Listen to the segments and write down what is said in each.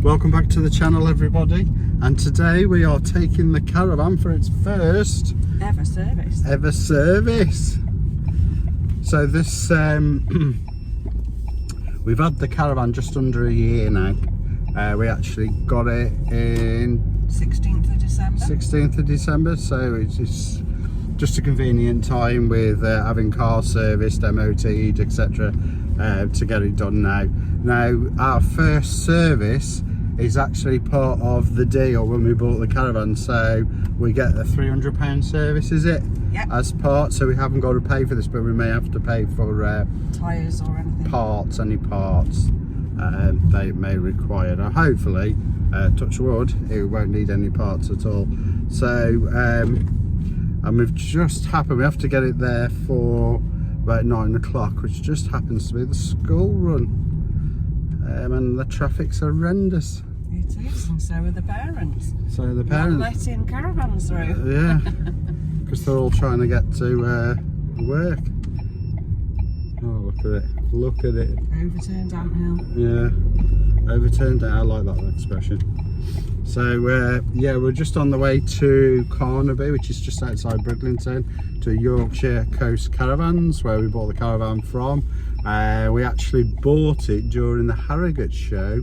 Welcome back to the channel, everybody, and today we are taking the Caravan for its first ever service. So this we've had the Caravan just under a year now. We actually got it in 16th of December, so it's just a convenient time with having car serviced, MOT'd, etc. To get it done now. Now our first service is actually part of the deal when we bought the Caravan, so we get a £300 service, is it? Yep. As part, so we haven't got to pay for this, but we may have to pay for tyres or anything. Any parts they may require. Now hopefully, touch wood, it won't need any parts at all. So and we've just happened, we have to get it there for about 9 o'clock, which just happens to be the school run. And the traffic's horrendous. It is, and so are the parents. So the parents not letting caravans through. Yeah, because they're all trying to get to work. Oh, look at it. Overturned anthill. Yeah, overturned. I like that expression. So yeah, we're just on the way to Carnaby, which is just outside Bridlington, to Yorkshire Coast Caravans, where we bought the Caravan from. We actually bought it during the Harrogate show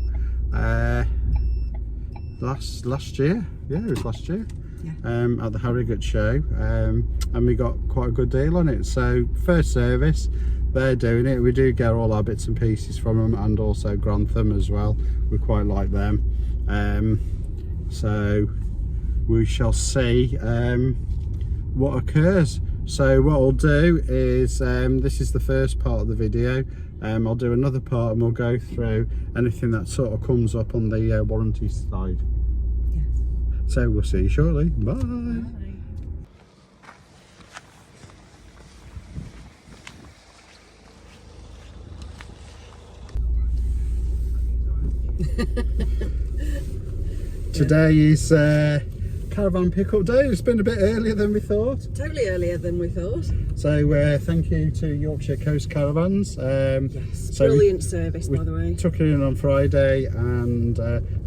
last year. Yeah, it was last year. Yeah. At the Harrogate show, and we got quite a good deal on it. So first service, they're doing it. We do get all our bits and pieces from them, and also Grantham as well. We quite like them. So we shall see what occurs. So what I'll do is, this is the first part of the video. I'll do another part and we'll go through anything that sort of comes up on the warranty side. Yes. So we'll see you shortly. Bye. Today is Caravan pickup day. It's been a bit earlier than we thought. Totally earlier than we thought. So thank you to Yorkshire Coast Caravans. Yes, so brilliant service, by the way. Took it in on Friday and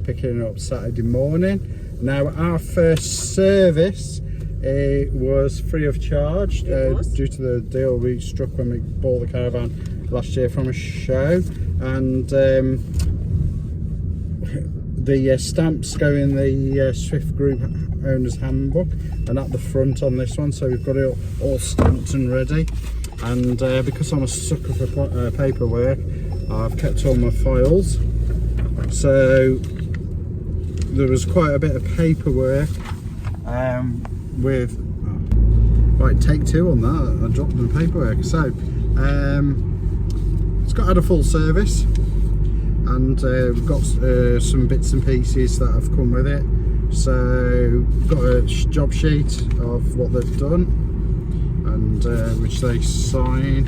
picking it up Saturday morning. Now our first service was free of charge due to the deal we struck when we bought the Caravan last year from a show, and the stamps go in the Swift Group Owner's Handbook, and at the front on this one, so we've got it all stamped and ready. And because I'm a sucker for paperwork, I've kept all my files. So there was quite a bit of paperwork with right, take two on that. I dropped the paperwork. So it's had a full service, and we've got some bits and pieces that have come with it. So got a job sheet of what they've done, and which they sign,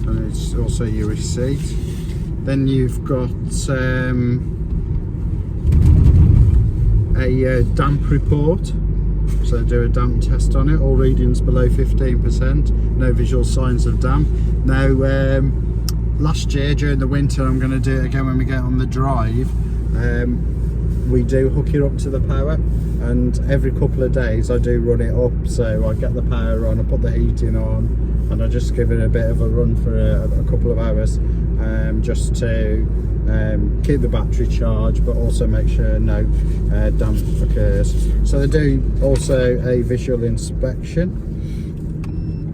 and it's also your receipt. Then you've got a damp report, so do a damp test on it. All readings below 15%, no visual signs of damp. Now last year during the winter, I'm going to do it again when we get on the drive, we do hook it up to the power, and every couple of days I do run it up. So I get the power on, I put the heating on, and I just give it a bit of a run for a couple of hours, just to keep the battery charged, but also make sure no damp occurs. So they do also a visual inspection.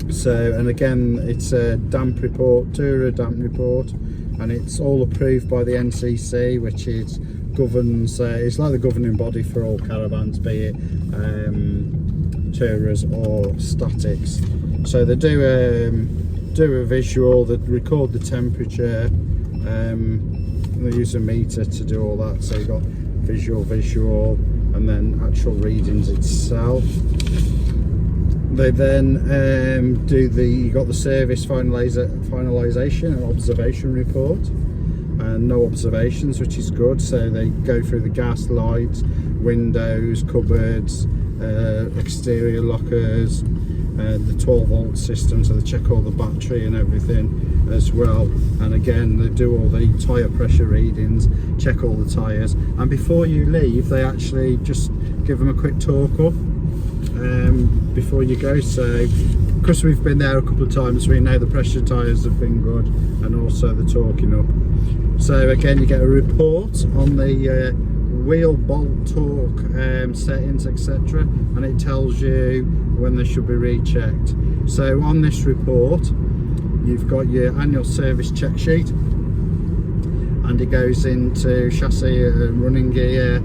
So, and again, it's a damp report, Dura damp report, and it's all approved by the NCC, which is governs, it's like the governing body for all caravans, be it Touras or statics. So they do a visual, they record the temperature, they use a meter to do all that. So you've got visual, and then actual readings itself. They then you got the service finalisation and observation report, and no observations, which is good. So they go through the gas, lights, windows, cupboards, exterior lockers, the 12 volt system, so they check all the battery and everything as well. And again, they do all the tyre pressure readings, check all the tyres, and before you leave they actually just give them a quick torque up before you go. So because we've been there a couple of times, we know the pressure tyres have been good and also the torquing up. So again, you get a report on the wheel bolt torque settings, etc., and it tells you when they should be rechecked. So on this report you've got your annual service check sheet, and it goes into chassis and running gear,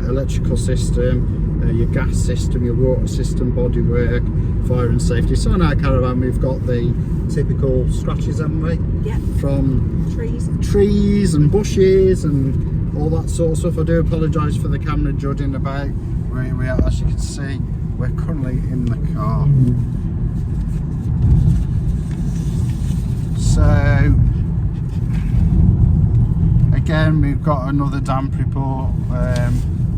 electrical system, your gas system, your water system, bodywork, fire and safety. So on our Caravan we've got the typical scratches, haven't we? Yeah. From trees and bushes and all that sort of stuff. I do apologise for the camera judding about. We are, as you can see, we're currently in the car. So again, we've got another damp report,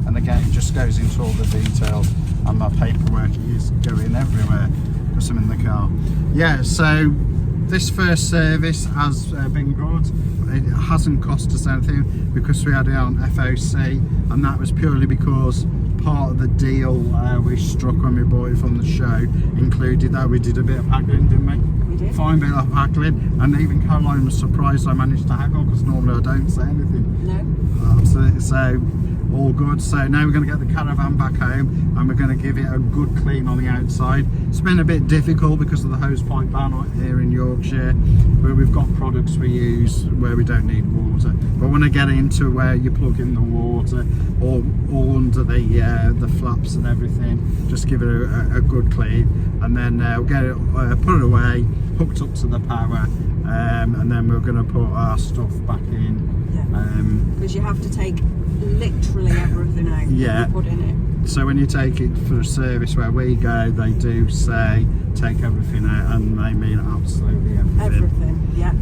and again it just goes into all the details, and my paperwork is going everywhere because I'm in the car. Yeah, so this first service has been good. It hasn't cost us anything because we had it on FOC, and that was purely because part of the deal we struck when we bought it from the show included that we did a bit of haggling, didn't we? We did. Fine bit of haggling, and even Caroline was surprised I managed to haggle because normally I don't say anything. No. Absolutely. So all good. So now we're going to get the Caravan back home and we're going to give it a good clean on the outside. It's been a bit difficult because of the hose pipe ban here in Yorkshire, where we've got products we use where we don't need water, but when I get into where you plug in the water or all under the flaps and everything, just give it a good clean, and then we'll get it put it away, hooked up to the power, and then we're going to put our stuff back in. Because you have to take literally everything out yeah. that you put in it. So when you take it for a service where we go, they do say take everything out, and they mean absolutely everything. Everything, yeah.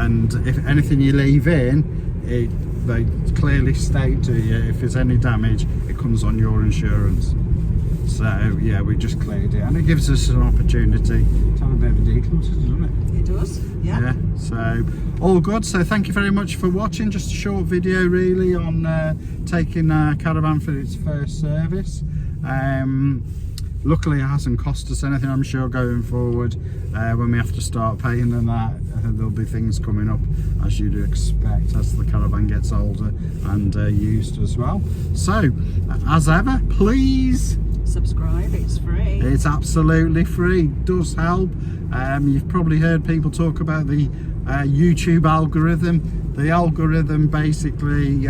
And if anything you leave in, they clearly state to you if there's any damage, it comes on your insurance. So yeah, we just cleared it, and it gives us an opportunity to have a bit of a declutter, doesn't it? It does, yeah. Yeah, so all good. So thank you very much for watching. Just a short video really on taking Caravan for its first service. Luckily it hasn't cost us anything. I'm sure going forward when we have to start paying and that, there'll be things coming up as you'd expect as the Caravan gets older and used as well. So as ever, please subscribe, it's free. It's absolutely free, does help. You've probably heard people talk about the YouTube algorithm. The algorithm basically,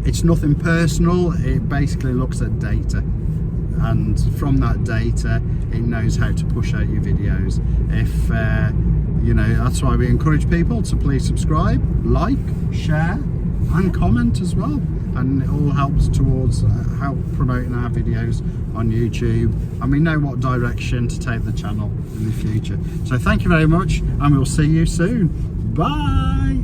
it's nothing personal, it basically looks at data, and from that data it knows how to push out your videos. If you know, that's why we encourage people to please subscribe, like, share and comment as well, and it all helps towards help promoting our videos on YouTube, and we know what direction to take the channel in the future. So thank you very much, and we'll see you soon. Bye.